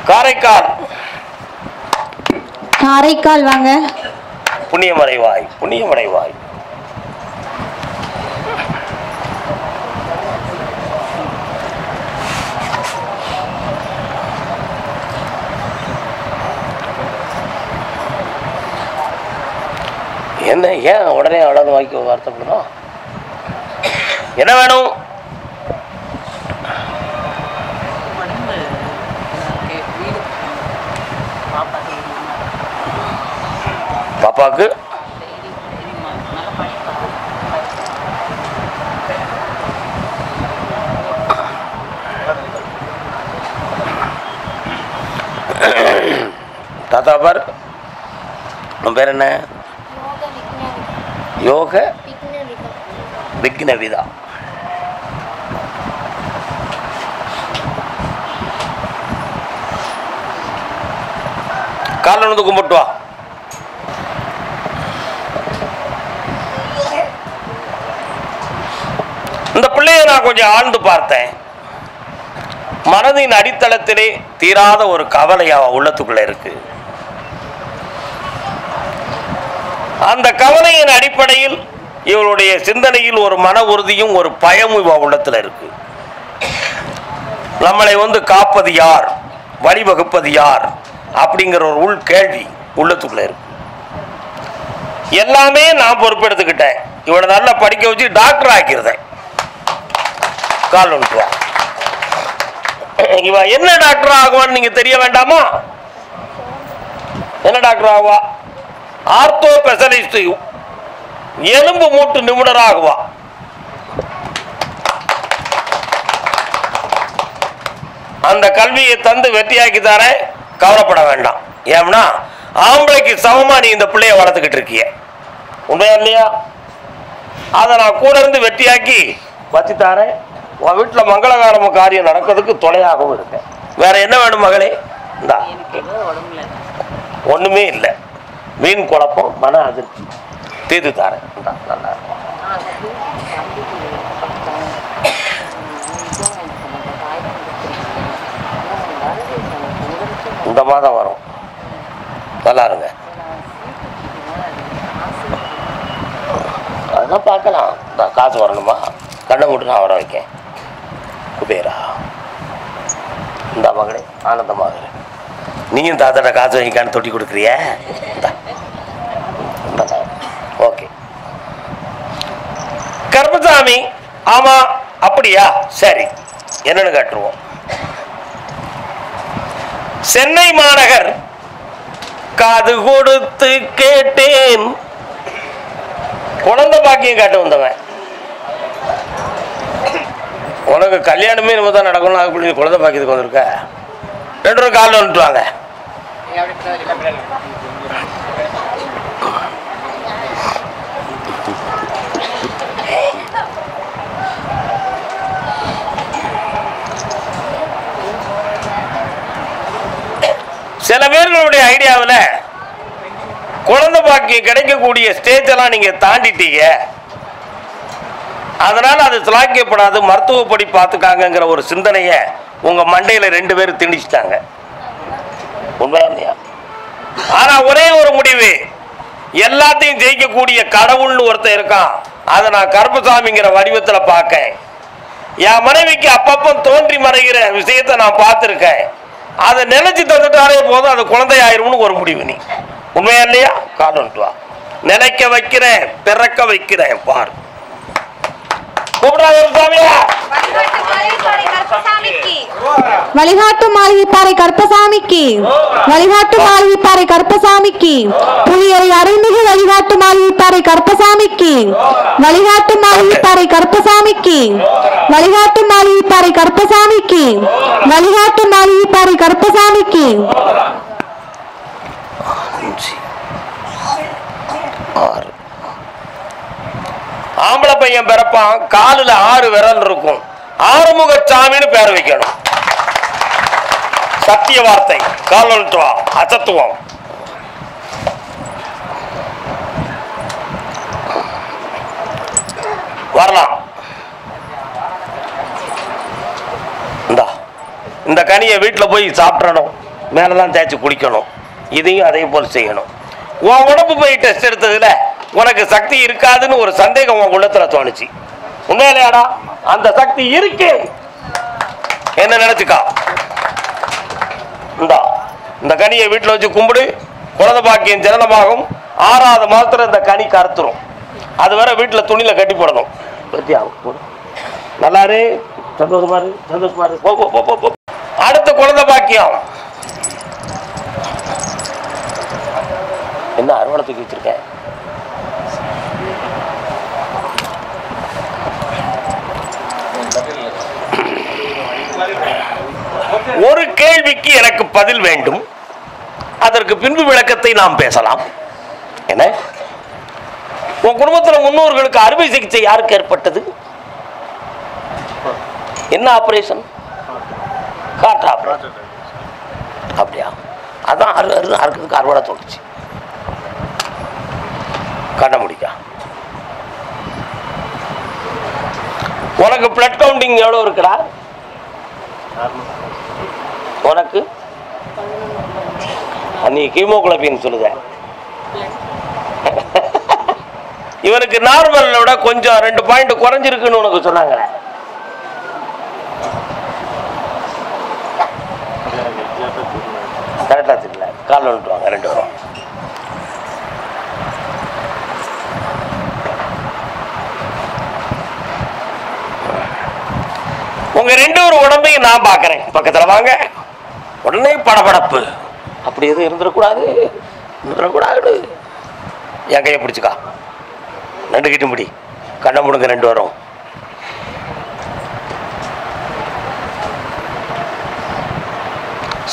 காரைக்கால். காரைக்கால் வாங்க. புண்ணியமடைவாய், புண்ணியமடைவாய். என்ன ஏன் உடனே அவ்வளவு வாங்கி வருத்தப்படணும்? என்ன வேணும்? பாப்பாக்கு தாத்தா பார், உன் பேர் என்ன? யோக விக்னவிதா. காலில் வந்து கும்பிட்டு வா. இந்த பிள்ளையை நான் கொஞ்சம் ஆழ்ந்து பார்த்தேன். மனதின் அடித்தளத்திலே தீராத ஒரு கவலை உள்ளத்துக்குள்ள இருக்கு. அந்த கவலையின் அடிப்படையில் இவளுடைய சிந்தனையில் ஒரு மன உறுதியும் ஒரு பயமும் இவ உள்ளத்துல இருக்கு. நம்மளை வந்து காப்பது யார், வழிவகுப்பது யார் அப்படிங்கிற ஒரு உள் கேள்வி உள்ளத்துக்குள்ள இருக்கு. எல்லாமே நான் பொறுப்பெடுத்துக்கிட்டேன். இவளை நல்லா படிக்க வச்சு டாக்டர் ஆக்கிருந்தேன். கால் ஒன்றுவா. இவ என்ன டாக்டர் ஆகுவான்னு நீங்க தெரிய வேண்டாமா? என்ன டாக்டர் ஆகுவா? ஆர்த்தோ ஸ்பெஷலிஸ்ட், எலும்பு மூட்டு நிபுணர் ஆகுவா. அந்த கல்வியை தந்து வெற்றியாக்கி தர கவலைப்பட வேண்டாம். ஏன்னா ஆம்பளைக்கு சமமா நீ இந்த பிள்ளைய வளர்த்துக்கிட்டு இருக்கிய, உண்மையா இல்லையா? அதை நான் கூட இருந்து வெற்றியாக்கி வச்சு தரேன். உன் வீட்டில் மங்களகாரம காரியம் நடக்கிறதுக்கு துணையாகவும் இருக்கேன். வேற என்ன வேணும் மகளே? இந்தா, ஒண்ணுமே இல்லை. மீன் குழப்பம், மன அதிர்ச்சி தீர்த்து தாரேன். நல்லா இந்த மாதம் வரும். நல்லா இருங்க. அதெல்லாம் பார்க்கலாம். காசு வரணுமா? கண்ணை மூட்டு நான் வர வைக்கேன். குபேரா, இந்த மகளே ஆனந்தமாக. நீயும் தாத்தாட்ட காசு வாங்கிக்கான்னு தொட்டி கொடுக்குறிய? ஓகே. கருப்பசாமி, ஆமா அப்படியா, சரி, என்னன்னு காட்டுருவோம். சென்னை மாநகர் காது கொடுத்து கேட்டேன். குழந்தை பாக்கியம் காட்ட வந்தவன். உனக்கு கல்யாணமே நம்ம தான் நடக்கணும், அதுக்குள்ள நீ குழந்தை பாக்கியத்துக்கு வந்திருக்க. 2 ரூபா காலில் வந்துட்டு வாங்க. சில பேர்களுடைய ஐடியாவில் குழந்தை பாக்கியம் கிடைக்கக்கூடிய ஸ்டேஜ் எல்லாம் நீங்க தாண்டிட்டீங்க. அதனால அது சிலாக்கியப்படாது, மருத்துவப்படி பார்த்துக்காங்கிற ஒரு சிந்தனையை உங்க மண்டையில 2 பேரும் திணிச்சிட்டாங்க. உண்மையா? ஆனா ஒரே ஒரு முடிவு, எல்லாத்தையும் ஜெயிக்கக்கூடிய கடவுள்னு ஒருத்தர் இருக்கான். அதை நான் கருப்பசாமிங்கிற வடிவத்துல பார்க்கேன். என் மனைவிக்கு அப்பப்போ தோன்றி மறைகிற விஷயத்தை நான் பார்த்துருக்கேன். அதை நினைச்சு தந்துட்டாரே போதும், அது குழந்தையாயிரும்னு ஒரு முடிவு. நீ உண்மையா இல்லையா? காலம் வா. நினைக்க வைக்கிறேன், பிறக்க வைக்கிறேன், பார். வழிகாட்டு மாளிகைப்பாறை கருப்பசாமிக்கு, வழிகாட்டு மாளிகைப்பாறை கருப்பசாமிக்கு, புலியரை அருள்மிகு வழிகாட்டு மாளிகைப்பாறை கருப்பசாமிக்கு, வழிகாட்டு மாளிகைப்பாறை கருப்பசாமிக்கு, வழிகாட்டு மாளிகைப்பாறை கருப்பசாமிக்கு, வழிகாட்டு மாளிகைப்பாறை கருப்பசாமிக்கு. ஆம்பளை பையன் பிறப்பான், காலில் 6 விரல் இருக்கும். ஆறுமுகசாமின்னு பேர் வைக்கணும். சத்திய வார்த்தை, காலத்துவா, அசத்துவம். வரலாம். இந்த கனியை வீட்டில் போய் சாப்பிடணும். மேலே தான் தேய்ச்சி குளிக்கணும். இதையும் அதே போல் செய்யணும். உன் உடம்பு போய் டெஸ்ட் எடுத்ததுல உனக்கு சக்தி இருக்காதுன்னு ஒரு சந்தேகம் உன் உள்ளத்துல தோணுச்சு. உண்மையிலையாடா அந்த சக்தி இருக்கு என்ன நினைச்சுக்கா. இந்த கனியை வீட்டில் வச்சு கும்பிடு. குழந்தை பாக்கியம் ஜனனமாகும். 6வது மாதத்துல இந்த கனி கருத்துரும். அது வரை வீட்டில் துணியில கட்டி போடணும். நல்லாரு சந்தோஷமாரு சந்தோஷமாரு. அடுத்த குழந்தை பாக்கியம் என்ன அறுவடை தூக்கி வச்சிருக்கேன். ஒரு கேள்விக்கு எனக்கு பதில் வேண்டும். அதற்கு பின்பு விளக்கத்தை நாம் பேசலாம். என்ன உன் குடும்பத்தில் முன்னோர்களுக்கு அறுவை சிகிச்சை யாருக்கு ஏற்பட்டது? என்ன ஆபரேஷன்? காற்று ஆபரேஷன். அப்படியா? அதான் அறுக்கிறதுக்கு அறுவடை தோணுச்சு. கண்ண முடிக்கா. உனக்கு பிளட் கவுண்டிங் எவ்வளவு இருக்குடா? உனக்கு நீ ஹீமோகுளோபின் சொல்லுத. இவனுக்கு நார்மலை விட கொஞ்சம் 2 பாயிண்ட் குறைஞ்சிருக்குன்னு உனக்கு சொன்னாங்க. கரெக்டா தெரியல. கால் வந்துட்டுவாங்க 2 வரும். உங்க 2 உடம்பையும் நான் பார்க்கிறேன். பக்கத்துல வாங்க. உடனே படபடப்பு அப்படி எதுவும் இருந்துடக்கூடாது. என் கையை பிடிச்சிக்கா. 2 கிட்ட முடி. கண்ணை முடுங்க 2 வரும்.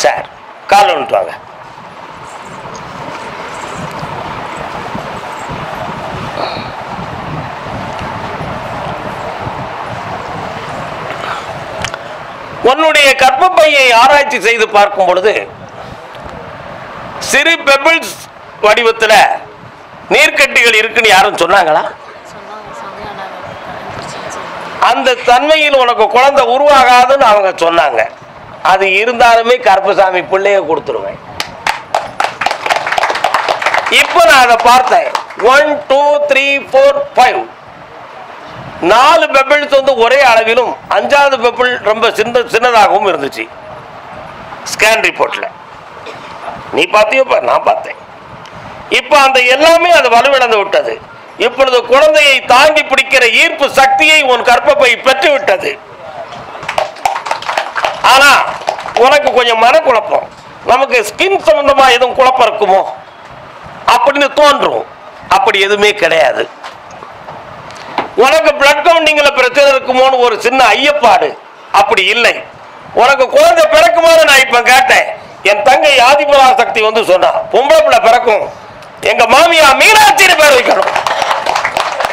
சார் கால் வந்துட்டு வாங்க. உன்னுடைய கர்ப்பப்பையை ஆராய்ச்சி செய்து பார்க்கும் பொழுது சிறு பெபிள்ஸ் வடிவத்தில் நீர்க்கட்டிகள் இருக்குன்னு யாரும் சொன்னாங்களா? அந்த தன்மையில் உனக்கு குழந்தை உருவாகாதுன்னு அவங்க சொன்னாங்க. அது இருந்தாலுமே கருப்பசாமி பிள்ளைய கொடுத்துருவேன். இப்போ நான் அதை பார்த்தேன். 1 2 3 4 5 4 பெபிள்ஸ் வந்து ஒரே அளவிலும் 5வது பெபிள் ரொம்ப சின்னதாகவும் இருந்துச்சு ஸ்கேன் ரிப்போர்ட்ல. நீ பார்த்தியோ? நான் பார்த்தேன். இப்ப அந்த எல்லாமே அது வலுவிழந்து விட்டது. இப்பொழுது குழந்தையை தாங்கி பிடிக்கிற ஈர்ப்பு சக்தியை உன் கர்ப்பப்பை பெற்று விட்டது. ஆனா உனக்கு கொஞ்சம் மனக்குழப்பம். நமக்கு ஸ்கின் சம்பந்தமா எதுவும் குழப்பம் இருக்குமோ அப்படின்னு தோன்றும். அப்படி எதுவுமே கிடையாது. உனக்கு பிளட் கவுண்டிங்ல பிரச்சனை இருக்குமோன்னு ஒரு சின்ன ஐயப்பாடு. அப்படி இல்லை. உனக்கு குழந்தை பிறக்குமாறு நான் இப்ப கேட்டேன். என் தங்கை ஆதிபரா சக்தி வந்து சொன்னா பொம்பளை பிள்ளை பிறக்கும். எங்க மாமியா மீனாட்சின்னு பேர் வைக்கணும்.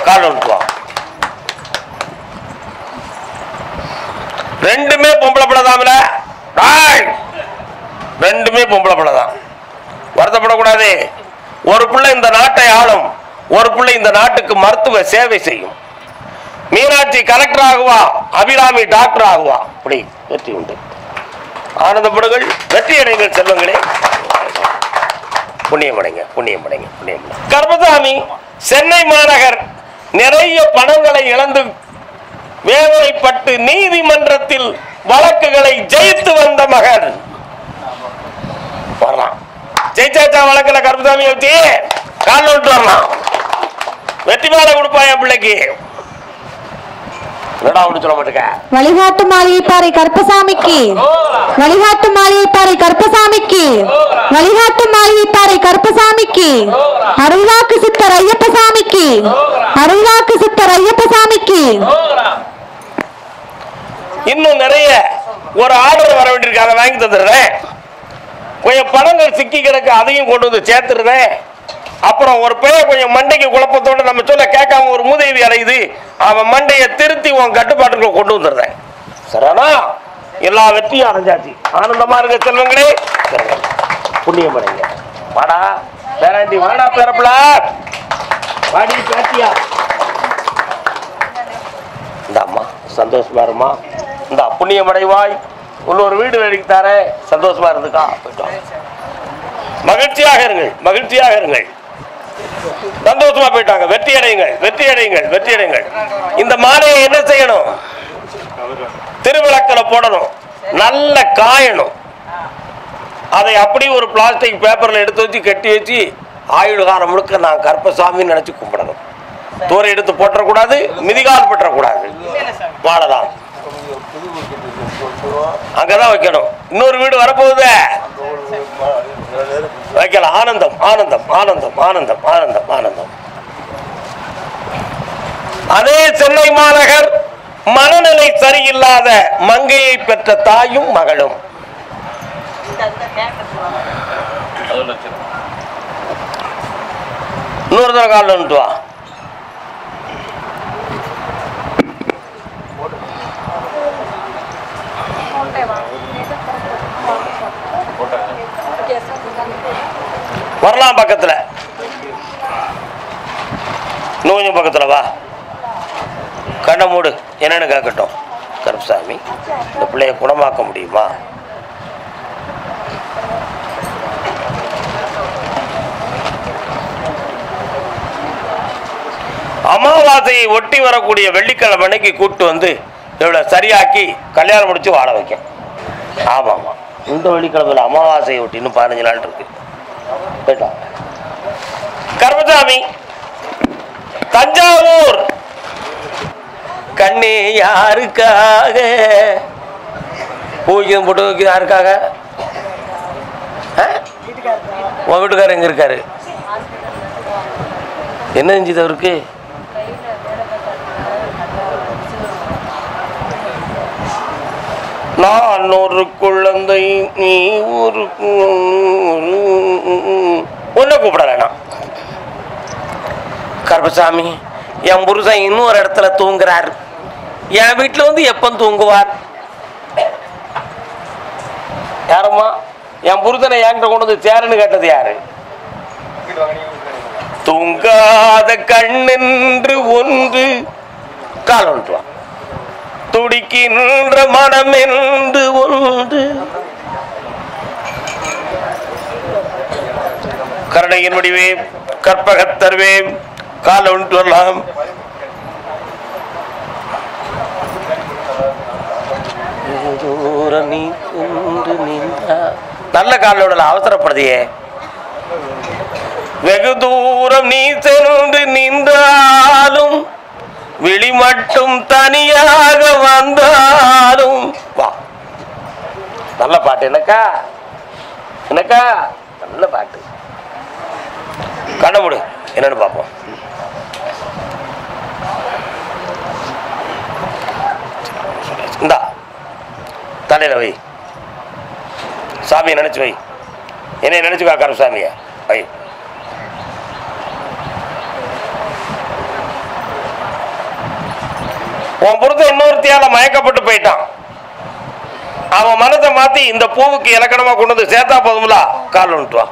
கால் வந்துட்டுவா. 2மே பொம்பளை பிள்ளை தான்ல. 2மே பொம்பளை பிள்ளை தான். வருத்தப்படக்கூடாது. ஒரு பிள்ளை இந்த நாட்டை ஆளும். ஒரு பிள்ளை இந்த நாட்டுக்கு மருத்துவ சேவை செய்யும். மீனாட்சி கலெக்டர் ஆகுவா. அபிராமி டாக்டர் ஆகுவா. அப்படி வெற்றி உண்டு. ஆனந்தப்படுங்கள். வெற்றி அடைங்கள் செல்வங்களே. புண்ணியமடைங்க புண்ணியமடைங்க புண்ணியமடைங்க. கர்ப்பசாமி சென்னை மாநகர் நிறைய பணங்களை இழந்து வேதனைப்பட்டு நீதிமன்றத்தில் வழக்குகளை ஜெயித்து வந்த மகன். வரலாம். ஜெயிச்சாச்சா வழக்குல கர்ப்பசாமி வச்சு கால் விட்டு வரலாம். வெற்றி மாலை கொடுப்பா என் பிள்ளைக்கு. வழிகாட்டு மாளிகைப்பாறை கருப்பசாமிக்கு. வழிகாட்டு மாளிகைப்பாறை கருப்பசாமிக்கு. வழிகாட்டு மாளிகைப்பாறை கருப்பசாமிக்கு. அருள்வாக்கு சித்தர் ஐயப்பசாமிக்கு. அருள்வாக்கு சித்தர் ஐயப்பசாமிக்கு. இன்னும் நிறைய ஒரு ஆர்டர் வர வேண்டியிருக்கு. அதை வாங்கி தந்துடுறேன். கொஞ்சம் பணங்கள் சிக்கி கிடக்கு. அதையும் கொண்டு வந்து சேர்த்துருவேன். அப்புறம் ஒரு பையன் கொஞ்சம் மண்டைக்கு குழப்பத்தோட நம்ம சொல்ல கேட்காம ஒரு மூதேவி அலையுது. அவன் மண்டையை திருத்தி உன் கட்டுப்பாட்டுக்குள்ள கொண்டு வந்துடுறேன். சரியானா? எல்லா வெற்றியும் அடைஞ்சாச்சு. ஆனந்தமா இருக்க செல்வங்களே. புண்ணியம் அடைங்க. வாடா பேராண்டி. வாடா பேரப்பிள. வாடி பேட்டியா. இந்த அம்மா சந்தோஷமா இருமா. இந்த புண்ணியம் அடைவாய். இன்னொரு வீடு வேடிக்கை தார, சந்தோஷமா இருந்துக்கா, போயிட்டோம். மகிழ்ச்சியாக இருங்கள், மகிழ்ச்சியாக இருங்கள், சந்தோஷமா போயிட்டாங்க. வெற்றி அடையுங்கள், வெற்றி அடையுங்கள், வெற்றி அடையுங்கள். இந்த மாலையை என்ன செய்யணும்? திருவிளக்கில் போடணும், நல்ல காயணும். அதை அப்படி ஒரு பிளாஸ்டிக் பேப்பர்ல எடுத்து வச்சு கட்டி வச்சு ஆயுள் காலம் முழுக்க நான் கருப்பசாமின்னு நினைச்சு கும்பிடணும். தூரை எடுத்து போட்டக்கூடாது, மிதிகால் பற்றக்கூடாது. வாழலாம், அங்கதான் வைக்கணும். இன்னொரு வீடு வரப்போகுது, வைக்கலாம். ஆனந்தம், ஆனந்தம், ஆனந்தம், ஆனந்தம், ஆனந்தம், ஆனந்தம். அதே சென்னை மாநகர் மனநிலை சரியில்லாத மங்கையை பெற்ற தாயும் மகளும். இன்னொரு தடவை காலில் வந்துட்டு வா. வரலாம் பக்கத்துல, இன்னும் கொஞ்சம் பக்கத்துல வா. கண்ணை மூடு, என்னன்னு கேட்கட்டும். கருப்பசாமி, இந்த பிள்ளைய குணமாக்க முடியுமா? அமாவாசையை ஒட்டி வரக்கூடிய வெள்ளிக்கிழமை அன்னைக்கு கூப்பிட்டு வந்து இவ்வளோ சரியாக்கி கல்யாணம் முடிச்சு வாழ வைக்க. ஆமாம் ஆமாம், இந்த வெள்ளிக்கிழமையில் அமாவாசையை ஒட்டி இன்னும் 15 நாள் இருக்கு. போயிட்டோம். கருப்பசாமி, தஞ்சாவூர் கண்ணே யாருக்காக பூஜை போட்டு வைக்க? யாருக்காக? உன் வீட்டுக்காரர் எங்க இருக்காரு? என்ன செஞ்சது அவருக்கு? நான் ஒரு குழந்தை, நீ ஒரு ஒன்ன கூப்பிடலாம். கருப்பசாமி, என் புருஷன் இன்னொரு இடத்துல தூங்குறாரு, என் வீட்டில் வந்து எப்ப தூங்குவார்? யாரம்மா என் புருஷனை என்கிட்ட கொண்டு வந்து சேருன்னு கேட்டது யாரு? தூங்காத கண்ணென்று ஒன்று, கால் ஒன்றுவா, துடிக்கின்ற மனம் என்று ஒன்று, கருணையின் வடிவே, கற்பகத்தருவே, கால் ஒன்று வரலாம். நல்ல காலோட அவசரப்படுதியே. வெகு தூரம் நீ சென்று நின்றாலும், விழி மட்டும் தனியாக வந்தாலும் வா. நல்ல பாட்டு எனக்கா, எனக்கா நல்ல பாட்டு. கண்ணமுடு, என்னன்னு பார்ப்போம். இந்தா தலையில வை, சாமியை நினைச்சு வை. என்னை நினைச்சுக்கா கருப்பசாமிய வை. உன் புருஷன் இன்னொருத்தியால மயக்கப்பட்டு போயிட்டான். அவன் மனத்தை மாத்தி இந்த பூவுக்கு இலக்கணமா கொண்டு வந்து சேர்த்தா போதும்ல. கால் வந்துட்டு வா.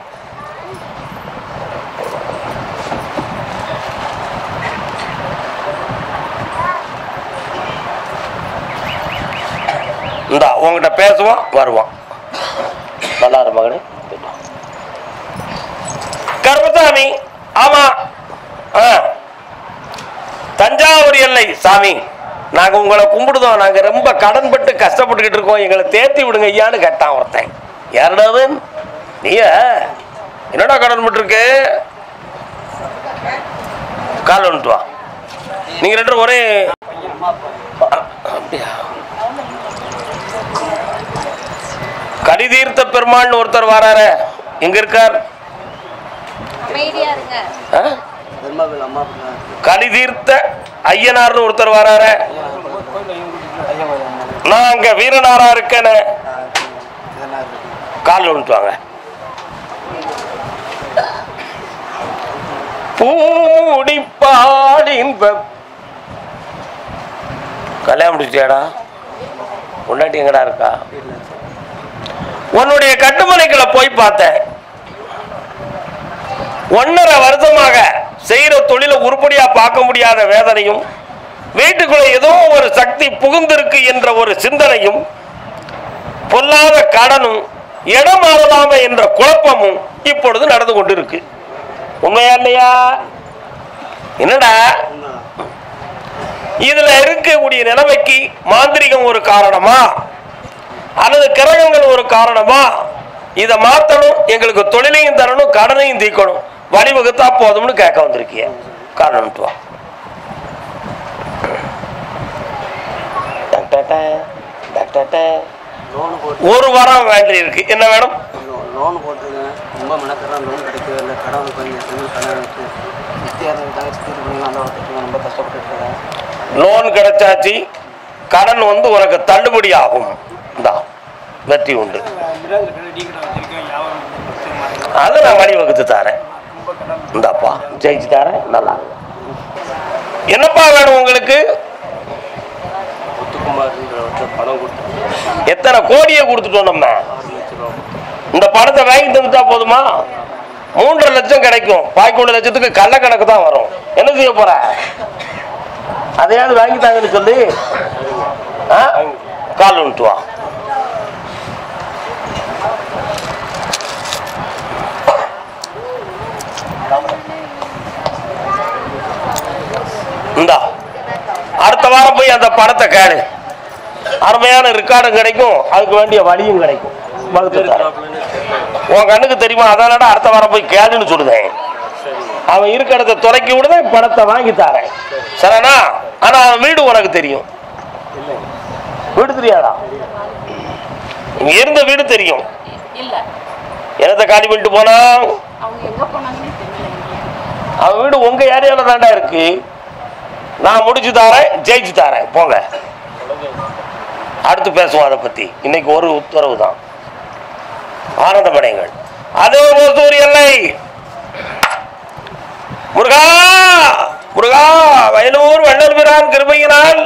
இந்தா உங்ககிட்ட பேசுவான், வருவான். நல்லா இரு மகனே. கருப்பசாமி, ஆமா, தஞ்சாவூர் எல்லை சாமி, நாங்க உங்களை கும்பிடுதோம், நாங்க ரொம்ப கடன்பட்டு கஷ்டப்பட்டுக்கிட்டு இருக்கோம், எங்களை தேர்த்தி விடுங்க ஐயான்னு கேட்டான் ஒருத்தன். யாருடாவன்? நீய என்னடா கடன்பட்டு இருக்கு? கால் வந்துட்டு வா. நீங்க ரெண்டு ஒரே அப்படியா? கலிதீர்த்த பெருமாள்னு ஒருத்தர் வராரு, எங்க இருக்கார்? கலிதீர்த்த ஐயனார்னு ஒருத்தர் வராரு. நான் அங்க வீரனாரா இருக்கேன்னு. கால் வந்துட்டுவாங்க. பூடிப்பாடின் கல்யாணம் முடிச்சியாடா? பொண்டாட்டி எங்கடா இருக்கா? உன்னுடைய கட்டுமனைகளை போய் பார்த்தேன். 1.5 வருஷமாக செய்யற தொழில உருப்படியா பார்க்க முடியாத வேதனையும், வீட்டுக்குள்ள ஏதோ ஒரு சக்தி புகுந்திருக்கு என்ற ஒரு சிந்தனையும், பொல்லாத கடனும் இடம் மாறலாம என்ற குழப்பமும் இப்பொழுது நடந்து கொண்டிருக்கு. உண்மையா இல்லையா? என்னடா இதுல இருக்கக்கூடிய நிலைமைக்கு மாந்திரிகம் ஒரு காரணமா அல்லது கிரகங்கள் ஒரு காரணமா? இதை மாத்தணும், எங்களுக்கு தொழிலையும் தரணும், கடனையும் தீக்கணும், வழிவகுத்தா போதும்னு கேட்க வந்திருக்கிய. காரணம் ஒரு வாரம் வேண்டி இருக்கு. என்ன வேணும்? லோன் போட்டுருக்கேன், ரொம்ப மெனக்கெல்லாம் லோன் கிடைக்கவே இல்லை. கடன் ரொம்ப கஷ்டப்பட்டு இருக்கேன். லோன் கிடைச்சாச்சு, கடன் வந்து உனக்கு தள்ளுபடி ஆகும், வெற்றி உண்டு. அதை நான் வழிவகுத்து தரேன். இந்தாப்பா ஜெயிச்சு தரேன். நல்லா என்னப்பா வேணும் உங்களுக்கு? பணம் கொடுத்து எத்தனை கோடியை கொடுத்துட்டோம் நம்ம. இந்த பணத்தை வாங்கி தந்துட்டா போதுமா? 3.5 லட்சம் கிடைக்கும். பாக்கி 1 லட்சத்துக்கு கள்ள கணக்கு தான் வரும். என்ன செய்ய போற? அதையாவது வாங்கி தாங்கன்னு சொல்லி கால் வந்துட்டு வா. இந்தா அடுத்த வாரம் போய் அந்த பணத்தை கேளு. அருமையான ரெக்கார்டும் கிடைக்கும், அதுக்கு வேண்டிய வழியும் கிடைக்கும். உன் கண்ணுக்கு தெரியுமா? அதனால அடுத்த வாரம் போய் கேளுன்னு சொல்லுதேன். அவன் இருக்க இடத்தை துறைக்கி விடுதேன், பணத்தை வாங்கி தாரேன். சரிண்ணா? ஆனா அவன் வீடு உனக்கு தெரியும். வீடு தெரியாதா? இங்க இருந்த வீடு தெரியும். என்னத்தை காலி பண்ணிட்டு போனா? அவன் வீடு உங்க ஏரியாவில் தாண்டா இருக்கு. நான் முடிச்சு தாரேன், ஜெயிச்சு தாரேன். போங்க, அடுத்து பேசுவோம் அதை பத்தி. இன்னைக்கு ஒரு உத்தரவு தான். ஆனந்தமடைங்கள். அதே ஒரு எல்லை முருகா முருகா வயலூர் வள்ளல் பிரான் கிருபையினால்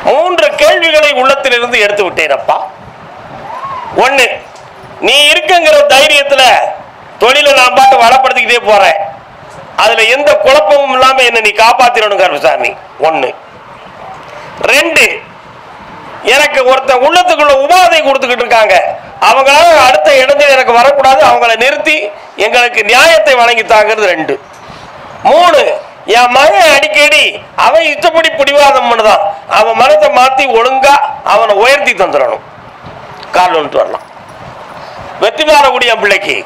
மூன்று கேள்விகளை உள்ளத்திலிருந்து எடுத்து விட்டேன் அப்பா. ஒண்ணு, நீ இருக்குங்கிற தைரியத்துல தொழிலை நான் பாட்டு வளப்படுத்திக்கிட்டே போறேன். அதுல எந்த குழப்பமும் இல்லாம என்ன நீ காப்பாத்திரணும் கருப்பசாமி. 1. 2, எனக்கு ஒருத்தன் உள்ளத்துக்குள்ள உபாதை கொடுத்துக்கிட்டு இருக்காங்க. அவங்களால அடுத்த இடத்துல எனக்கு வரக்கூடாது, அவங்கள நிறுத்தி எங்களுக்கு நியாயத்தை வழங்கி தாங்கிறது 2. 3, என் மகன் அடிக்கடி அவன் இஷ்டப்படி பிடிவாதம் பண்ணுதான். அவன் மனத்தை மாத்தி ஒழுங்கா அவனை உயர்த்தி தந்துடணும். கால் வந்துட்டு வரலாம். வெற்றி பெறக்கூடிய பிள்ளைக்கு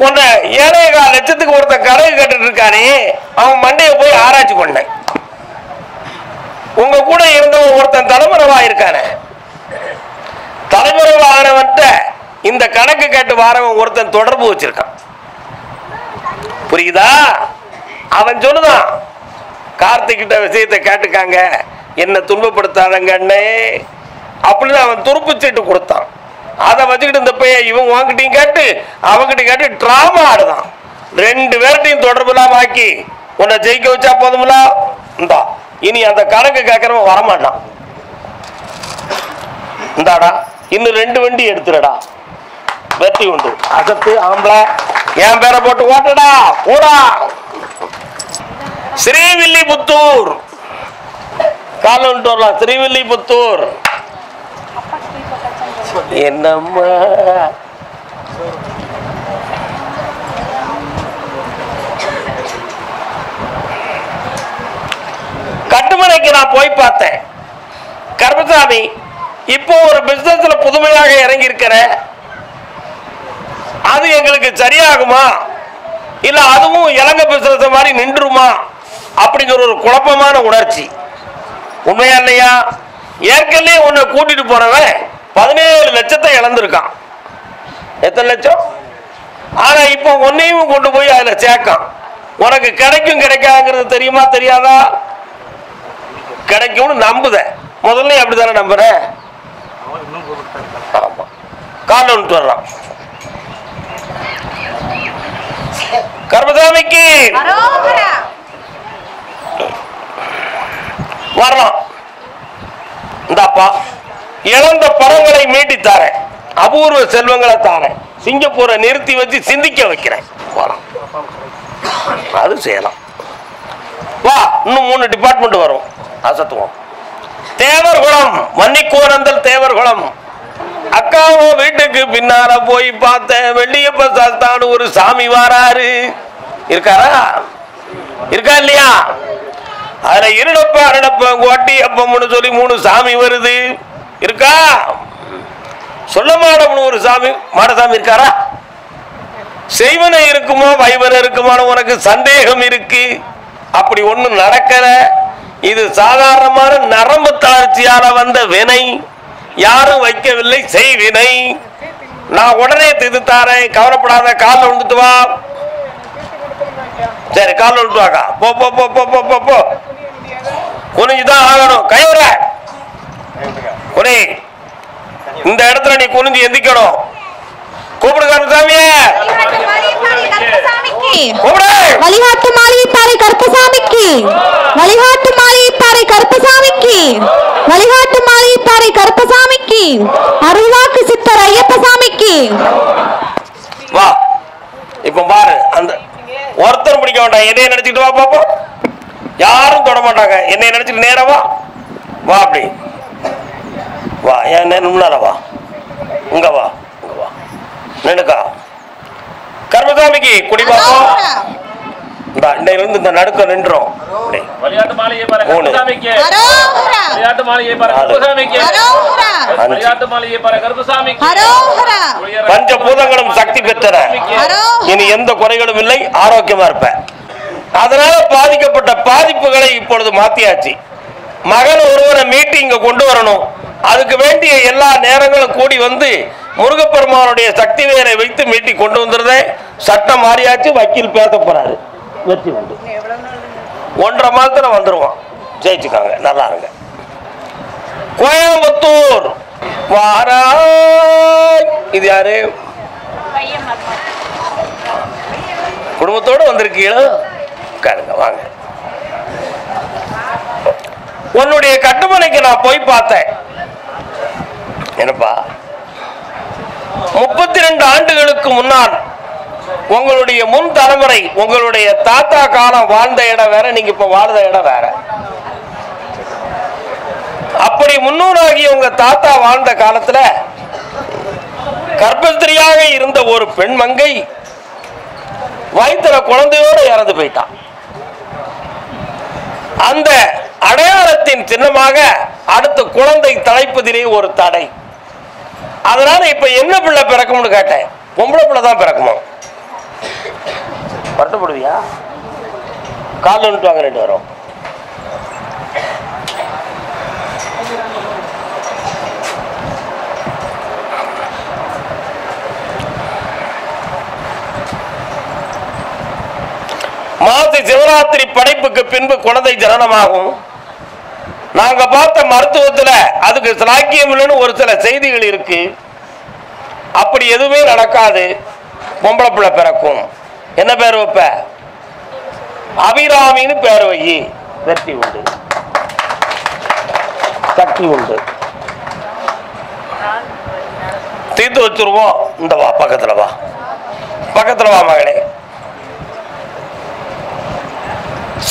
உன்னை 7.25 லட்சத்துக்கு ஒருத்தன் கடையை கட்டுட்டு இருக்கானே, அவன் மண்டையை போய் ஆராய்ச்சி பண்ணேன். உங்க கூட இருந்த ஒருத்தன் தலைமுறைவா இருக்கானே, தலைமுறைவானவன்ட்ட இந்த கணக்கு கேட்டு வாரவன் ஒருத்தன் தொடர்பு வச்சிருக்கான். புரியுதா? அவன் சொல்லுதான், கார்த்திகிட்ட விஷயத்தை கேட்டுக்காங்க, என்ன துன்பப்படுத்தாதங்கண்ணே அப்படின்னு அவன் துருப்பு சீட்டு கொடுத்தான். அதை வச்சுக்கிட்டு இந்த பையன் இவன் வாங்கிட்டையும் கேட்டு அவங்கிட்ட கேட்டு டிராமா ஆடுதான். 2 பேர்ட்டையும் தொடர்பு இல்லாம ஆக்கி உன்னை ஜெயிக்க வச்சா போதும்ல. இந்தா இனி அந்த கணக்கு கேட்கறவன் வரமாட்டான். இந்தாடா இன்னும் 2 வண்டி எடுத்துடா, வெற்றி உண்டு. அசத்து ஆம்பளை என் பேரை போட்டு ஓட்டடா ஊடா. ஸ்ரீவில்லிபுத்தூர் காலம் வந்துட்டு வரலாம். ஸ்ரீவில்லிபுத்தூர் என்னம்மா கட்டுமனைக்கு நான் போய் பார்த்தேன். கருப்பசாமி இப்போ ஒரு பிசினஸ்ல புதுமையாக இறங்கி இருக்கிற, அது எங்களுக்கு சரியாகுமா இல்ல அதுவும் இலங்கை பிசினஸ் மாதிரி நின்றுமா அப்படிங்கிற ஒரு குழப்பமான உணர்ச்சி. உண்மையா இல்லையா? ஏற்கனவே உன்னை கூட்டிட்டு போனவன் 17 லட்சத்தை இழந்திருக்கான். எத்தனை லட்சம்? ஆனா இப்போ உன்னையும் கொண்டு போய் அதுல சேர்க்கான். உனக்கு கிடைக்கும் கிடைக்காங்கிறது தெரியுமா தெரியாதா? கிடைக்கும்னு நம்புத. முதல்ல அப்படித்தானே நம்புற. ஆமா, கால விட்டு வரலாம். கர்மசாமிக்கு வரலாம். இந்தாப்பா இழந்த பணங்களை மீட்டி தாரேன், அபூர்வ செல்வங்களை தாரேன், சிங்கப்பூரை நிறுத்தி வச்சு சிந்திக்க வைக்கிறேன். வரலாம், அது செய்யலாம். வா, இன்னும் 3 டிபார்ட்மெண்ட் வரும், அசத்துவோம். தேவர்குளம், வன்னிக்கோணந்தல் தேவர்குளம். அக்காவோ வீட்டுக்கு பின்னால போய் பார்த்தேன், வெள்ளியப்ப சாஸ்தான்னு ஒரு சாமி வாராரு. இருக்காரா? இருக்கா இல்லையா? அதுல இருடப்ப அரடப்ப கோட்டி அப்பம்னு சொல்லி 3 சாமி வருது. இருக்கா? சொல்ல மாடம்னு ஒரு சாமி, மாடசாமி இருக்காரா? செய்வன இருக்குமோ வைவன இருக்குமான்னு உனக்கு சந்தேகம் இருக்கு. அப்படி ஒண்ணும் நடக்கல. இது சாதாரணமான நரம்பு தளர்ச்சியால வந்த வினை, யாரும் வைக்கவில்லை செய்வினை. நான் உடனே திதுத்தாரேன், கவலைப்படாத. காலில் விழுந்துட்டு வா. சரி, காலில் விழுந்து வாக்கா. போ போ போ போ போ போ போ. குனிஞ்சுதான் ஆகணும். கைவிட குனி. இந்த இடத்துல நீ குனிஞ்சு எந்திக்கணும். கூப்பிடு கருப்பசாமியே. வழிகாட்டு மாளிகைப்பாறை கருப்பசாமிக்கு, வழிகாட்டு மாளிகைப்பாறை கருப்பசாமிக்கு, வழிகாட்டு மாளிகைப்பாறை கருப்பசாமிக்கு, அருள்வாக்கு சித்தர் ஐயப்பசாமிக்கு. வா, இப்ப பாரு. அந்த ஒருத்தர் பிடிக்க வேண்டாம், என்னைய நினைச்சிட்டு வா பாப்போம். யாரும் தொட மாட்டாங்க. என்னைய நினைச்சிட்டு நேரா வா. வா, அப்படி வா. ஏன் முன்னால வா. இங்க வா, இங்க வா. நினைக்கா கருப்பசாமிக்கு குடி பாப்போம். இந்த நடுக்க நின்றோம். விளையாட்டு மாளிகை பாரு கருப்பசாமிக்கு, விளையாட்டு மாளிகை பாரு கருப்பசாமிக்கு, விளையாட்டு மாளிகை பாரு கருப்பசாமிக்கு. பஞ்சபூதங்களும் சக்தி பெற்றன. இனி எந்த குறைகளும் இல்லை, ஆரோக்கியமா இருப்ப. அதனால பாதிக்கப்பட்ட பாதிப்புகளை இப்பொழுது மாத்தியாச்சு. மகன் ஒருவரை மீட்டி இங்க கொண்டு வரணும். அதுக்கு வேண்டிய எல்லா நேரங்களும் கூடி வந்து முருகப்பெருமானுடைய சக்தி வேரை வைத்து மீட்டி கொண்டு வந்துருதே. சட்டம் மாறியாச்சு. வக்கீல் பேச போறாரு. வெற்றி உண்டு. 1.5 மாதத்துல வந்துருவான். ஜெயிச்சுக்காங்க. நல்லா இருங்க. கோயம்புத்தூர் வாராய். இது யாரு? குடும்பத்தோடு வந்திருக்கீங்களா? உட்காருங்க, வாங்க. உன்னுடைய கட்டுமனைக்கு நான் போய் பார்த்தேன். என்னப்பா, 32 ஆண்டுகளுக்கு முன்னால் உங்களுடைய முன் தலைமுறை, உங்களுடைய தாத்தா காலம் வாழ்ந்த இடம் வேற, நீங்க இப்ப வாழ்ந்த இடம் வேற. அப்படி முன்னோராகிய உங்க தாத்தா வாழ்ந்த காலத்துல கர்ப்பஸ்திரியாக இருந்த ஒரு பெண் மங்கை வயிற்றுல குழந்தையோடு இறந்து போயிட்டான். அந்த அடையாளத்தின் சின்னமாக அடுத்த குழந்தை தலைப்பதிலே ஒரு தடை. அதனால இப்ப என்ன பிள்ளை பிறக்கும்னு கேட்டேன். பொம்பளை பிள்ளை தான் பிறக்குமா? வருத்தப்படுவியா? காலில் வந்துட்டு வாங்க, 2 வரும். மாசி சிவராத்திரி படைப்புக்கு பின்பு குழந்தை ஜனனமாகும். நாங்க பார்த்த மருத்துவத்துல அதுக்கு சாக்கியம் இல்லைன்னு ஒரு சில செய்திகள் இருக்கு. அப்படி எதுவுமே நடக்காது. பொம்பளை பிள்ளை பிறக்கும். என்ன பேர் வைப்ப? அபிராமின்னு பேர் வை. வெற்றி உண்டு, சக்தி உண்டு. தீர்த்து வச்சிருவோம். இந்த வா, பக்கத்துல வா, பக்கத்துல வா மகளே.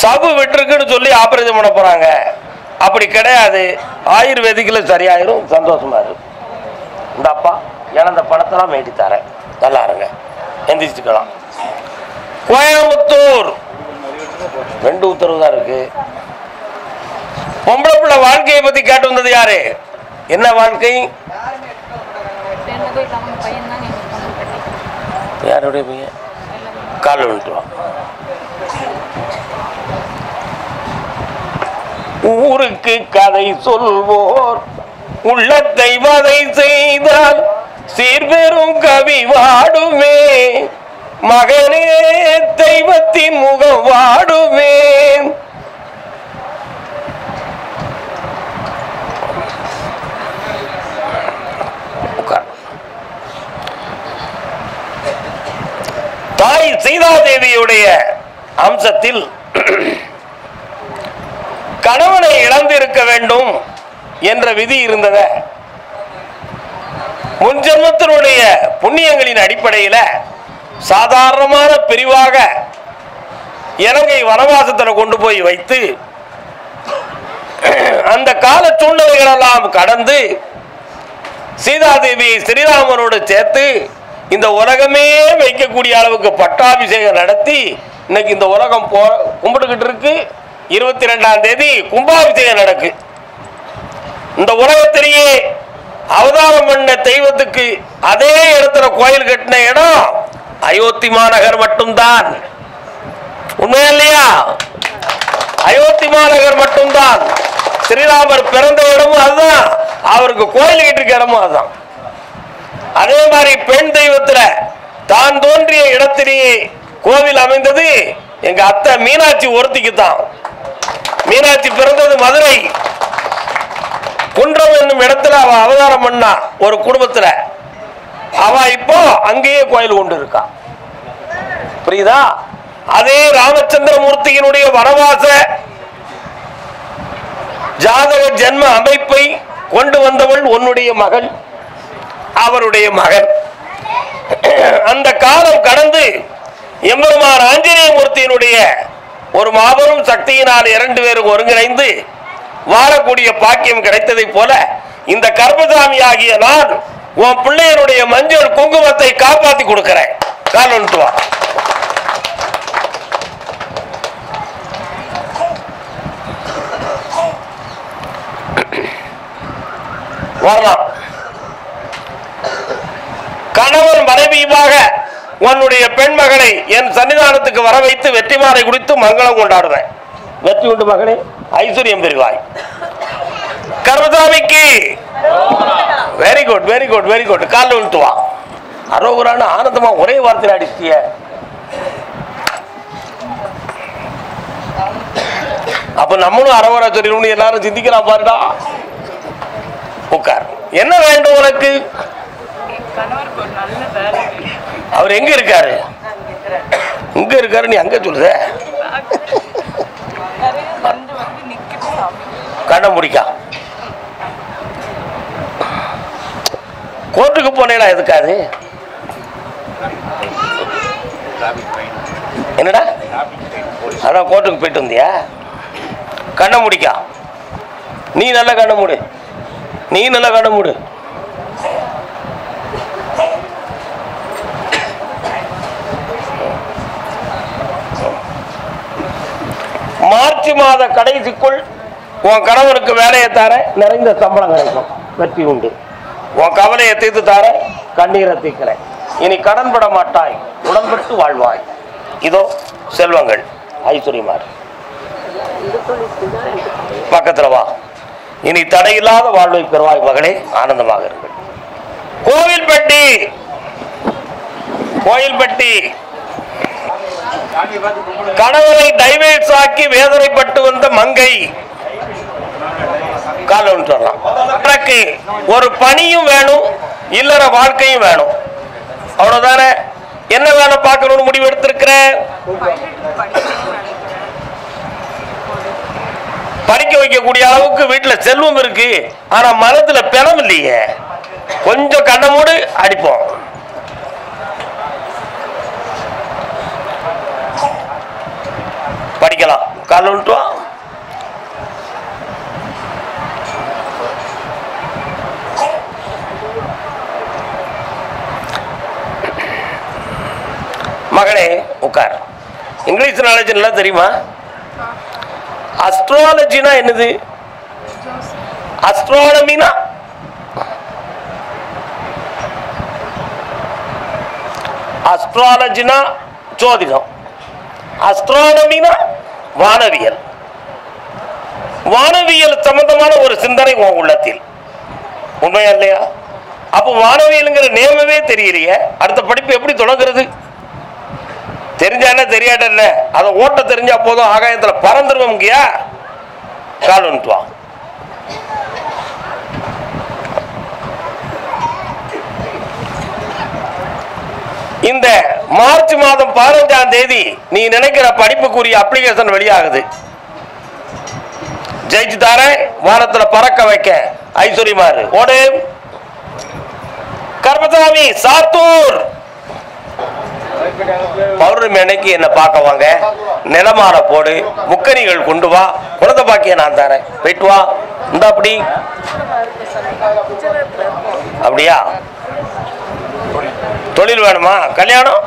சபு விட்டுருக்குன்னு சொல்லி ஆபரேஷன் பண்ண போறாங்க. அப்படி கிடையாது. ஆயுர்வேதிக்ல சரியாயிரும். சந்தோஷமா இருக்கு. இந்த அப்பா இழந்த பணத்தெல்லாம் மீட்டி தரேன். நல்லா இருங்க, எந்திரிச்சுக்கலாம். கோயம்புத்தூர் 2 உத்தரவு தான் இருக்கு. பொம்பளை பிள்ளை வாழ்க்கையை பத்தி கேட்டு வந்தது யாரு? என்ன வாழ்க்கை? யாருடைய பையன்? கால் விட்டுருவான். ஊருக்கு கதை சொல்வோர் உள்ளத்தை வதை செய்தால் சீர்பெரும் கவி வாடுமே. மகனே தெய்வத்தின் முகம் வாடுமே. தாய் சீதாதேவியுடைய அம்சத்தில் கணவனை இழந்திருக்க வேண்டும் என்ற விதி இருந்தத முன்ஜென்மத்தினுடைய புண்ணியங்களின் அடிப்படையில் சாதாரணமான பிரிவாக இலங்கை வனவாசத்தில் கொண்டு போய் வைத்து அந்த கால சூழ்நிலைகளெல்லாம் கடந்து சீதாதேவியை ஸ்ரீராமனோடு சேர்த்து இந்த உலகமே வைக்கக்கூடிய அளவுக்கு பட்டாபிஷேகம் நடத்தி இன்னைக்கு இந்த உலகம் கும்பிட்டுக்கிட்டு இருக்கு. 22ஆம் தேதி கும்பாபிஷேகம் நடக்கு. இந்த உலகத்திலேயே அவதாரம் பண்ண தெய்வத்துக்கு அதே இடத்துல கோயில் கட்டின இடம் அயோத்தி மாநகர் மட்டும்தான். உண்மையா இல்லையா? அயோத்தி மாநகர் மட்டும்தான். ஸ்ரீராமர் பிறந்த இடமும் அதுதான், அவருக்கு கோயில் கட்டிருக்க இடமும் அதுதான். அதே மாதிரி பெண் தெய்வத்துல தான் தோன்றிய இடத்திலேயே கோவில் அமைந்தது எங்க அத்தை மீனாட்சி ஒருத்திக்கு தான். மீனாட்சி பிறந்தது மதுரை குன்றம் என்னும் இடத்துல அவ அவதாரம் பண்ணா ஒரு குடும்பத்துல. அவ இப்போ அங்கேயே கோயில் கொண்டு இருக்கா. புரியுதா? அதே ராமச்சந்திரமூர்த்தியினுடைய வனவாச ஜாதக ஜென்ம அமைப்பை கொண்டு வந்தவள் உன்னுடைய மகள், அவருடைய மகன். அந்த காலம் கடந்து எம்பெருமான் ஆஞ்சநேயமூர்த்தியினுடைய ஒரு மாபெரும் சக்தியினால் 2 பேரும் ஒருங்கிணைந்து வாழக்கூடிய பாக்கியம் கிடைத்ததை போல இந்த கர்ப்பசாமி ஆகிய நான் உன் பிள்ளையனுடைய மஞ்சள் குங்குமத்தை காப்பாத்தி கொடுக்கிறேன். கால் வந்துட்டு வா. வரலாம். கணவன் மனைவியுமாக உன்னுடைய பெண் மகளை என் சன்னிதானத்துக்கு வர வைத்து வெற்றி மாலை குடித்து மங்களம் கொண்டாடுவேன். வெற்றி உண்டு மகளே, ஐஸ்வர்யம் பெறுவாய். கர்மசாமிக்கு very good very good very good. காலில் விழுத்து வா. அரோகரான ஆனந்தமா ஒரே வார்த்தையில் அடிச்சிய. அப்ப நம்மளும் அரோகரா சொல்லிடணும் எல்லாரும் சிந்திக்கலாம் பாருடா. உட்கார். என்ன வேண்டும் உனக்கு? அவர் எங்க இருக்காரு? இங்க இருக்காரு. நீ அங்க சொல்லுத. கண்ண முடிக்கா. கோர்ட்டுக்கு போனேடா எதுக்காது? என்னடா? அதான் கோர்ட்டுக்கு போயிட்டு வந்தியா? கண்ண முடிக்கா. நீ நல்ல கண்ண மூடு. நீ நல்ல கண்ண மூடு. மார்ச் மாத கடைசிக்குள் உன் கணவனுக்கு வேலையை தார, நிறைந்த சம்பளம் கிடைக்கும். வெற்றி உண்டு. உன் கவலையை தீர்த்து தார, கண்ணீரை தீர்க்கிறேன். இனி கடன்பட மாட்டாய், உடன்பட்டு வாழ்வாய். இதோ செல்வங்கள் ஐஸ்வர்யமார் பக்கத்துல வா. இனி தடையில்லாத வாழ்வை பெறுவாய் மகளே. ஆனந்தமாக இருங்கள். கோவில்பட்டி கோயில்பட்டி கணவரை டைவர்ஸ் ஆக்கி வேதனைப்பட்டு வந்த மங்கை. காலம் சொல்லலாம். எனக்கு ஒரு பணியும் வேணும், இல்லற வாழ்க்கையும் வேணும். அவ்வளவுதானே. என்ன வேலை பார்க்கணும்னு முடிவு எடுத்திருக்கிற? படிக்க வைக்கக்கூடிய அளவுக்கு வீட்டுல செல்வம் இருக்கு, ஆனா மனத்துல பிணம் இல்லையே. கொஞ்சம் கண்ண மூடு, அடிப்போம். படிக்கலாம். கால் விட்டு வா. மகளே உட்கார். இங்கிலீஷ் நாலேஜ் நல்லா தெரியுமா? அஸ்ட்ராலஜினா என்னது? அஸ்ட்ரானமினா அஸ்ட்ராலஜினா ஜோதிடம். அஸ்ட்ரானமினா வானவியல். வானவியல் சம்பந்தமான ஒரு சிந்தனை உன் உள்ளத்தில். உண்மையா இல்லையா? அப்போ வானவியலுங்கிற நேமமே தெரியலையே, அடுத்த படிப்பு எப்படி தொடங்குறது? தெரிஞ்சானே தெரியாட்ட அதை ஓட்ட தெரிஞ்சா போதும், ஆகாயத்துல பறந்துருவோம்யா. கால் வந்துட்டு வா. இந்த மார்ச் மாதம் 15ஆம் தேதி நீ நினைக்கிற படிப்புக்குரிய அப்ளிகேஷன் வெளியாகுது. ஜெயிச்சு தார, வானத்துல பறக்க வைக்க ஐஸ்வர்யமாரு. ஓடு. கர்மசாமி சாத்தூர் பௌர்ணமி அன்னைக்கு என்ன பார்க்க வாங்க, நிலமாற போடு, முக்கணிகள் கொண்டு வா, குழந்தை பாக்கிய நான் தரேன், போயிட்டு வா. இந்த அப்படி அப்படியா? தொழில் வேணுமா? கல்யாணம்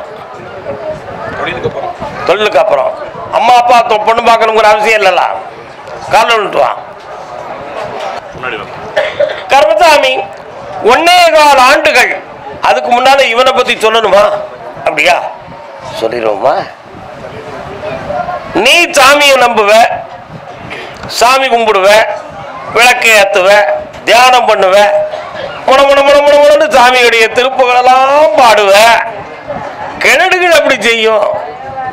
தொழிலுக்கு அப்புறம் அம்மா அப்பா பொண்ணு பார்க்கணுங்கிற அவசியம் இல்லைல்ல. காலைல விட்டு வா. கர்மசாமி 1.25 ஆண்டுகள் அதுக்கு முன்னால இவனை பத்தி சொல்லணுமா? அப்படியா? சொல்லிடுவோமா? நீ சாமியை நம்புவ, சாமி கும்பிடுவ, விளக்கு ஏத்துவ, தியானம் பண்ணுவ, முடமுடமுடமுடமுடன்னு சாமியுடைய திருப்புகளெல்லாம் பாடுவ. கிணடுகள் அப்படி செய்யும்.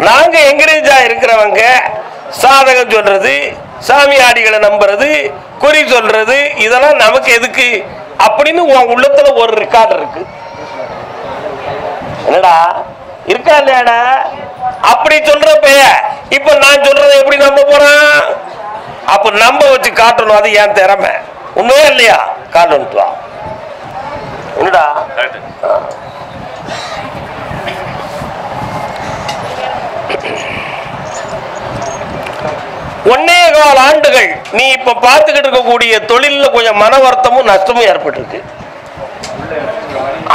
நாங்க எங்கிரேஜா இருக்கிறவங்க சாதகம் சொல்றது, சாமியாடிகளை நம்புறது, குறி சொல்றது, இதெல்லாம் நமக்கு எதுக்கு அப்படின்னு உன் உள்ளத்துல ஒரு ரெக்கார்டு இருக்கு. என்னடா இருக்கா இல்லையாடா? அப்படி சொல்றப்ப இப்ப நான் சொல்றதை எப்படி நம்ப போறான்? அப்ப நம்ப வச்சு காட்டணும். அது என் திறமை. உண்மையா இல்லையா? காட்டணும். என்னடா 1.25 ஆண்டுகள் நீ இப்ப பார்த்துக்கிட்டு இருக்கக்கூடிய தொழில கொஞ்சம் மன வருத்தமும் நஷ்டமும் ஏற்பட்டிருக்கு.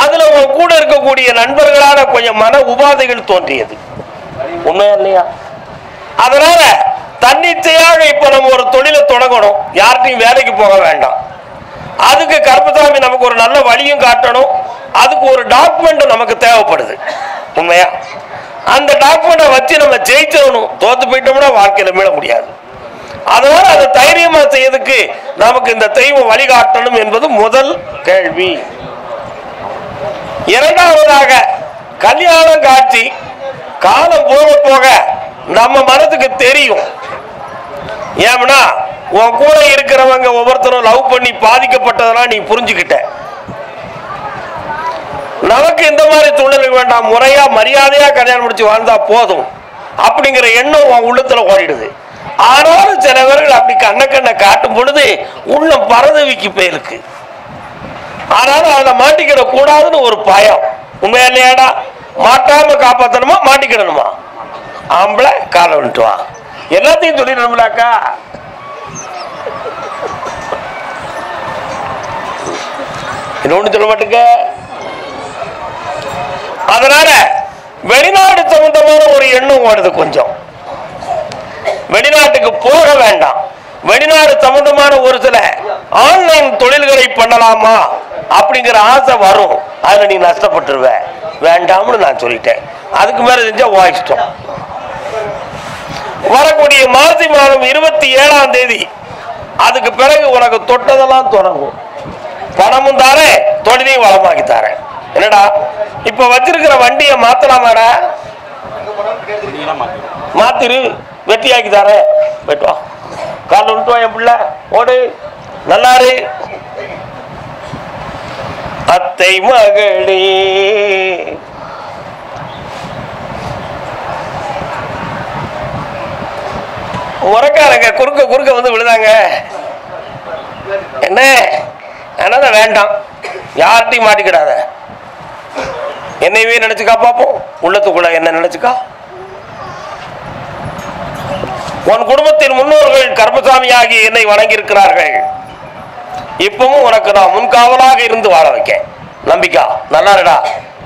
அதுல உன் கூட இருக்கக்கூடிய நண்பர்களால கொஞ்சம் மன உபாதைகள் தோன்றியது. உண்மையா இல்லையா? அதனால தன்னிச்சையாக இப்ப நம்ம ஒரு தொழிலை தொடங்கணும். யார்கிட்டையும் வேலைக்கு போக வேண்டாம். அதுக்கு கருப்பசாமி நமக்கு ஒரு நல்ல வழியும் காட்டணும். அதுக்கு ஒரு டாக்குமெண்ட் நமக்கு தேவைப்படுது. உண்மையா? அந்த டாக்குமெண்ட்டை வச்சு நம்ம ஜெயிச்சிடணும். தோத்து போயிட்டோம்னா வாழ்க்கையில மீள முடியாது. அதனால அதை தைரியமா செய்யறதுக்கு நமக்கு இந்த தெய்வம் வழிகாட்டணும் என்பது முதல் கேள்வி. இரண்டாவதாக கல்யாணம் காட்சி காலம் போக போக நம்ம மனதுக்கு தெரியும். ஏன்னா உன் கூட இருக்கிறவங்க ஒவ்வொருத்தரும் லவ் பண்ணி பாதிக்கப்பட்டதெல்லாம் நீ புரிஞ்சுக்கிட்ட. நமக்கு இந்த மாதிரி சூழ்நிலை வேண்டாம், முறையா மரியாதையா கல்யாணம் முடிச்சு வாழ்ந்தா போதும் அப்படிங்கிற எண்ணம் உன் உள்ளத்துல ஓடிடுது. ஆனாலும் சில பேர்கள் அப்படி கண்ண காட்டும் பொழுது உள்ளம் பரதவிக்கு போயிருக்கு. ஆனாலும் அதை மாட்டிக்கிட கூடாதுன்னு ஒரு பயம். உண்மையா இல்லையாடா? மாட்டாம காப்பாற்றணுமா மாட்டிக்கிடணுமா? ஆம்பளை காலை விட்டு வா. எல்லாத்தையும் சொல்லிடணும்லாக்கா. இன்னொன்னு சொல்ல மாட்டேங்க. அதனால வெளிநாடு சம்பந்தமான ஒரு எண்ணம் ஓடுது. கொஞ்சம் வெளிநாட்டுக்கு போக வேண்டாம். வெளிநாடு சம்பந்தமான ஒரு சில ஆன்லைன் தொழில்களை பண்ணலாமா அப்படிங்கிற ஆசை வரும். அதுல நீ நஷ்டப்பட்டுருவ. வேண்டாம்னு நான் சொல்லிட்டேன். அதுக்கு மேல செஞ்சா வாய்ச்சிட்டோம். வரக்கூடிய மாசி மாதம் 27ஆம் தேதி அதுக்கு பிறகு உனக்கு தொட்டதெல்லாம் தொடங்கும். பணமும் தாரேன், தொழிலையும் வளமாக்கி தாரேன். என்னடா இப்ப வச்சிருக்கிற வண்டியை மாத்தலாமாடா? மாத்திரு, வெட்டியாக்கி தாரேன். போயிட்டு வா. காலைல விட்டு வா. என் பிள்ளை ஓடு, நல்லாரு. அத்தை மகளே முறக்காரங்க குறுக்க குறுக்க வந்து விழுதாங்க. என்ன அதனால வேண்டாம், யார்கிட்டையும் மாட்டிக்கிடாத. என்னையவே நினைச்சுக்கா பார்ப்போம். உள்ளத்துக்குள்ள என்ன நினைச்சுக்கா. உன் குடும்பத்தின் முன்னோர்கள் கர்மசாமி ஆகி என்னை வணங்கி இருக்கிறார்கள். இப்பவும் உனக்கு நான் முன்காவலாக இருந்து வாழ வைக்க நம்பிக்கா. நல்லாருடா.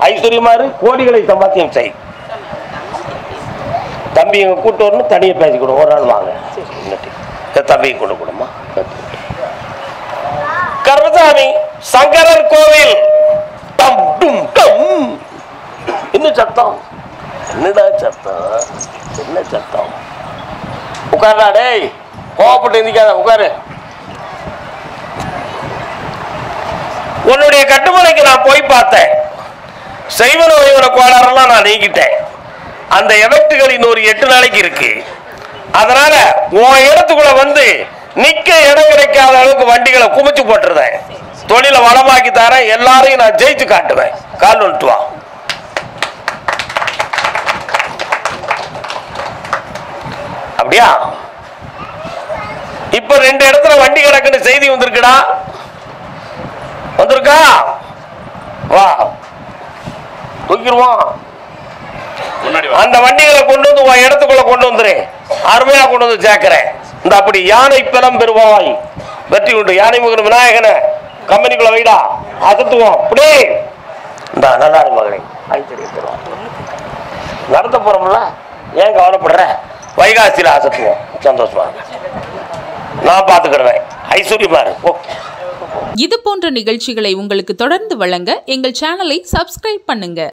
ஐஸ்வர்யமாறு கோடிகளை சம்பாத்தியம் செய். தம்பி எங்க கூட்டு வரணும். தனியை பேசிக்கணும். ஒரு நாள் வாங்க. தம்பியை கொண்டு கொடுமா. கர்மசாமி சங்கரர் கோவில். என்ன சத்தம்? என்னடா சத்தம்? என்ன சத்தம்? உட்கார்டா. டேய் கோவப்பட்டு எந்திக்காத, உட்காரு. உன்னுடைய கட்டுமனைக்கு நான் போய் பார்த்தேன். செய்வன வைவன கோளாறெல்லாம் நான் நீக்கிட்டேன். அந்த எஃபெக்டுகள் இன்னொரு 8 நாளைக்கு இருக்கு. அதனால உன் இடத்துக்குள்ள வந்து நிக்க இடம் கிடைக்காத அளவுக்கு வண்டிகளை குமிச்சு போட்டுருந்தேன். தொழிலை வளமாக்கி தரேன். எல்லாரையும் நான் ஜெயிச்சு காட்டுவேன். கால் வந்துட்டு வா. அப்படியா? இப்ப 2 இடத்துல வண்டி கிடக்குன்னு செய்தி வந்திருக்குடா. வந்திருக்கா? வா, தூக்கிடுவோம். அந்த வண்டிகளை கொண்டு வந்து உன் இடத்துக்குள்ள கொண்டு வந்துரு. அருமையா கொண்டு வந்து சேர்க்கிறேன். இந்த அப்படி யானை பலம் பெறுவாய் வெற்றி உண்டு. யானை முகன் விநாயகனை கம்பெனிக்குள்ள வைடா, அசத்துவோம். அப்படி இந்த நல்லா மகனை நடத்த போறோம்ல, ஏன் கவலைப்படுற? வைகாசியில் அசத்துவோம். சந்தோஷமா நான் பார்த்துக்கிடுவேன். ஐஸ்வர்யமா இருக்கு. இது போன்ற நிகழ்ச்சிகளை உங்களுக்கு தொடர்ந்து வழங்க எங்கள் சேனலை சப்ஸ்கிரைப் பண்ணுங்க.